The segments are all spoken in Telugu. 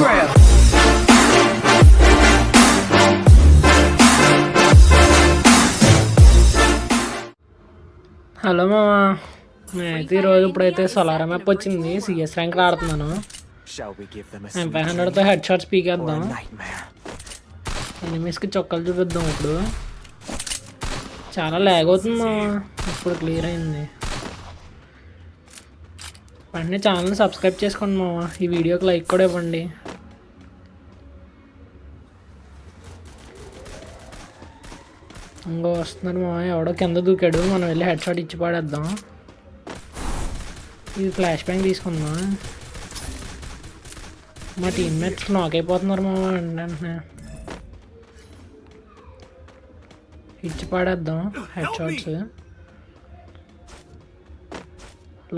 trail. హలో మామా, నేనైతే ఈరోజు ఇప్పుడైతే సోలార్ మ్యాప్ వచ్చింది, సిఎస్ ర్యాంక్ ఆడుతున్నాను. M500తో హెడ్ షాట్స్ పీకేద్దాం, ఎనిమిస్కి చొక్కలు చూపిద్దాం. ఇప్పుడు చాలా ల్యాగ్ అవుతుంది మామా, ఇప్పుడు క్లియర్ అయింది. వెంటనే ఛానల్ని సబ్స్క్రైబ్ చేసుకోండి మామా, ఈ వీడియోకి లైక్ కూడా ఇవ్వండి. ఇంకో వస్తున్నారు మా, ఎవడో కింద దూకాడు, మనం వెళ్ళి హెడ్ షాట్ ఇచ్చి పాడేద్దాం. ఇది ఫ్లాష్ బ్యాంక్ తీసుకుందాం. మా టీమ్మేట్స్ నాక్ అయిపోతున్నారు మా, వెంటనే ఇచ్చి పాడేద్దాం హెడ్ షాట్స్.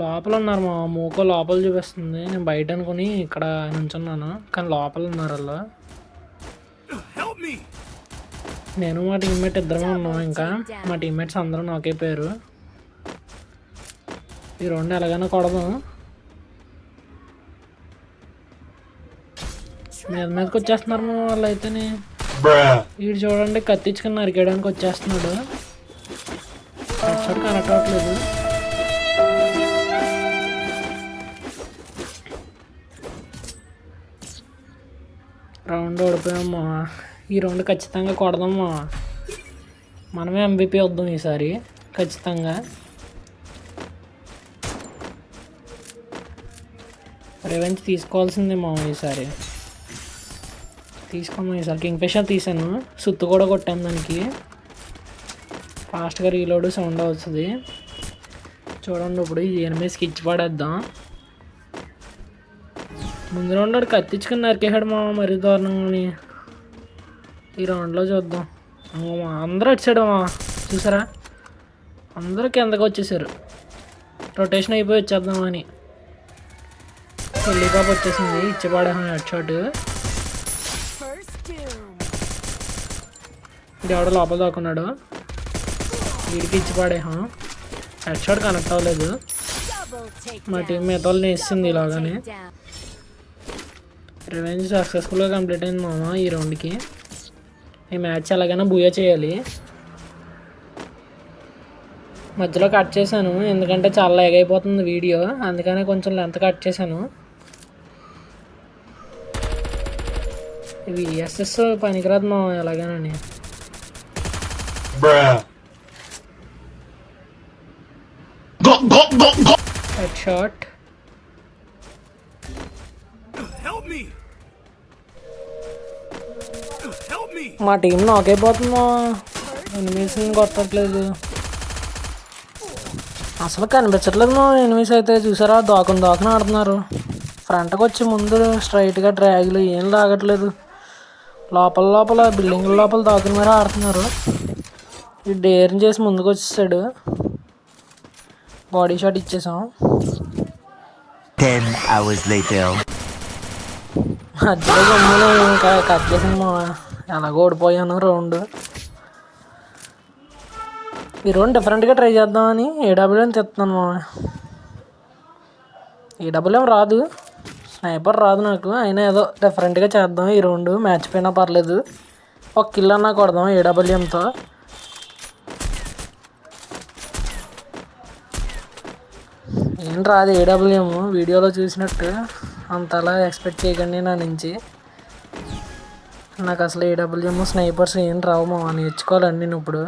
లోపల ఉన్నారు మా, మూకో లోపల చూపిస్తుంది, నేను బయట అనుకుని ఇక్కడ నుంచున్నాను, కానీ లోపల ఉన్నారు వాళ్ళు. నేను మా టీమ్మేట్ ఇద్దరమే ఉన్నాం, ఇంకా మా టీమ్మేట్స్ అందరూ నాకైపోయారు. ఈ రెండు ఎలాగైనా కొడదాం. మీదకి వచ్చేస్తున్నారు మా వాళ్ళు అయితేనే. వీడు చూడండి కత్తించుకుని నరికేయడానికి వచ్చేస్తున్నాడు, హెడ్ కనెక్ట్ అవ్వట్లేదు. రౌండ్ ఓడిపోయామ్మా, ఈ రౌండ్ ఖచ్చితంగా కొడదామా, మనమే MVP వద్దాం ఈసారి ఖచ్చితంగా. రివెంజ్ తీసుకోవాల్సిందే మా, ఈసారి తీసుకున్నాం. ఈసారి కింగ్ఫిషర్ తీసాను, సుత్తు కూడా కొట్టాను దానికి, ఫాస్ట్గా రీలోడ్ సౌండ్ అవుతుంది. చూడండి ఇప్పుడు ఈ ఎనిమిస్కి ఇచ్చి పడేద్దాం. ముందు రౌండ్ కత్తించుకుని నరికేసాడు మా, మరీ దారుణంగా. ఈ రౌండ్లో చూద్దాం. అందరూ వచ్చాడు మా, చూసారా, అందరూ కిందకు వచ్చేసారు. రొటేషన్ అయిపోయి వచ్చేద్దామని పెళ్ళి పాప వచ్చేసింది, ఇచ్చి పడేసాం హెడ్ షాట్. ఇది ఎవడో లోపల దాక్కున్నాడు, వీడికి ఇచ్చి పడేసాం, హెడ్ షాట్ కనెక్ట్ అవ్వలేదు. మా టీం మిగతా వాళ్ళని వేసింది ఇలాగానే. రివెంజ్ సక్సెస్ఫుల్గా కంప్లీట్ అయింది మామ. ఈ రౌండ్కి ఈ మ్యాచ్ ఎలాగైనా బూయా చేయాలి. మధ్యలో కట్ చేశాను ఎందుకంటే చాలా లాగ్ అయిపోతుంది వీడియో, అందుకనే కొంచెం లెంత్ కట్ చేశాను. ఇవి ఎస్ఎస్ పనికిరాదు మా, ఎలాగైనా. Head shot. మా టీం నాక్ అయిపోతుందా, ఎనిమిస్ని కొట్టట్లేదు, అసలు కనిపించట్లేదు మా ఎనిమిస్ అయితే. చూసారా, దాకుని ఆడుతున్నారు. ఫ్రంట్కి వచ్చి ముందు స్ట్రైట్గా డ్రాగులు ఏం లాగట్లేదు, లోపల బిల్డింగ్ లోపల దాకుని మరీ ఆడుతున్నారు. ఈ డేర్ని చేసి ముందుకు వచ్చేసాడు, బాడీ షాట్ ఇచ్చేసాం. 10 hours later. మధ్యలో గమ్ములు ఇంకా కట్ చేసాను మా, ఎలాగో ఓడిపోయాను రౌండ్. ఈ రౌండ్ డిఫరెంట్గా ట్రై చేద్దామని AWM తెస్తున్నాను మా. AWM రాదు, స్నైపర్ రాదు నాకు, అయినా ఏదో డిఫరెంట్గా చేద్దాం. ఈ రౌండ్ మ్యాచ్ పోయినా పర్లేదు, ఒక కిల్ అన్నా కొడదాం AWMతో. ఏం రాదు AWM, వీడియోలో చూసినట్టు అంతలా ఎక్స్పెక్ట్ చేయకండి నా నుంచి. నాకు అసలు AWM స్నైపర్స్ ఏం రావు మా, నేర్చుకోవాలండి నేను ఇప్పుడు.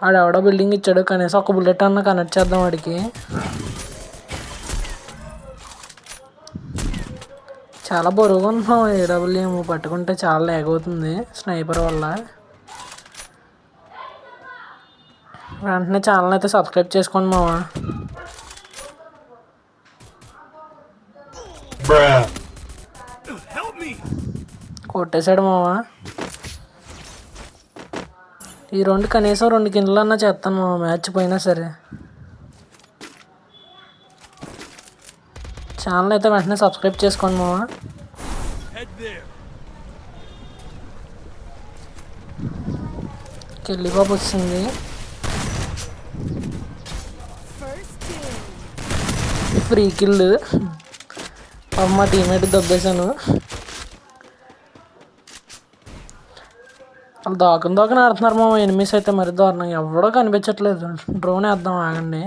ఆడెవడో బిల్డింగ్ ఇచ్చాడు, కనీసం ఒక బుల్లెట్ అన్న కనెక్ట్ చేద్దాం వాడికి. చాలా బరువుగా ఉన్నాం AWM, పట్టుకుంటే చాలా ల్యాగ్ అవుతుంది స్నైపర్ వల్ల. వెంటనే ఛానల్ అయితే సబ్స్క్రైబ్ చేసుకోండి మావా. కొట్టేశాడు మావా. ఈ రౌండ్ కనీసం 2 కిందలు అన్నా చేస్తాను మావా, మ్యాచ్ పోయినా సరే. ఛానల్ అయితే వెంటనే సబ్స్క్రైబ్ చేసుకోండి మావా. కెళ్ళి బాబు వచ్చింది. Free kill. మా టీమేట్ దొబ్బేశాను. వాళ్ళు దాకుని ఆడుతున్నారు మా ఎనిమిస్ అయితే మరి దారుణంగా ఎవడో కనిపించట్లేదు. డ్రోన్ వేద్దాం ఆగండి.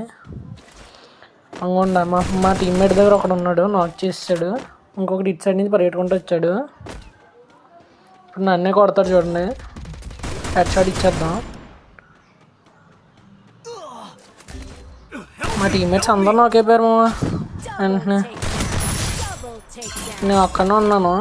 అనుకోండి మా టీమ్మేట్ దగ్గర ఒకడు ఉన్నాడు, నాక్ చేసాడు. ఇంకొకటి ఇటు సైడ్ నుంచి పరిగెట్టుకుంటూ వచ్చాడు. ఇప్పుడు నన్నే కొడతాడు చూడండి. హెడ్ షాట్ ఇచ్చేద్దాం. మా టీమ్మేట్స్ అందరూ నాక్ అయిపోయారు మామ. వెంటనే నేను ఒక్కనే ఉన్నాను.